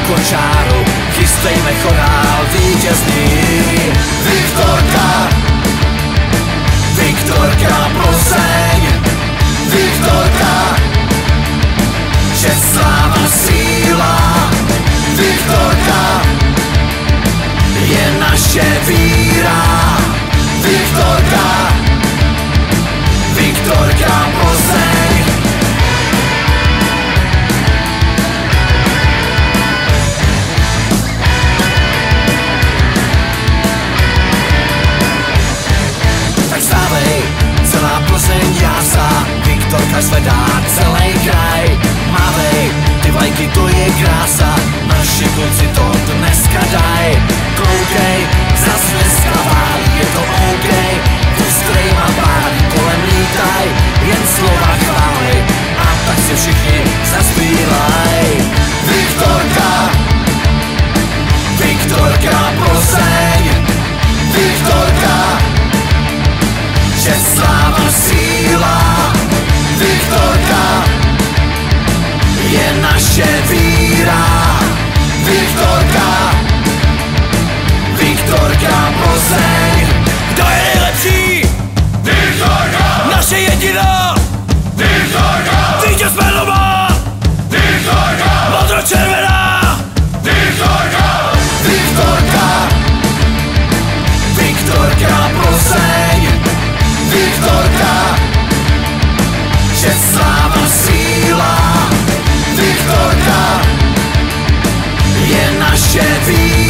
kočáru, chystejme chorál vítězný. Viktorka, Viktorka Plzeň, Viktorka, čest, sláva, síla. Viktorka je naše víra. Viktorka, Viktorka Plzeň. Tak stávej, celá Plzeň jásá, Viktorka zvedá celý kraj. Mávej, ty vlajky, to je krása, naši kluci to dneska daj. Koukej, zas dneska válí, je to OK, vystrejma pálí, kolem lítaj, jen slova chvály, a tak si všichni zaspívaj. Viktorka, Viktorka Plzeň, Viktorka, čest, sláva, síla. Viktorka je naše víra. Viktorka, Viktorka Plzeň. Kdo je nejlepší? Viktorka! Naše jediná! Viktorka! Vítěz Jmenová! Viktorka! Modro-červená! Viktorka! Viktorka! Viktorka Plzeň! Viktorka! Čest, sláva, síla. Viktorka je naše víra.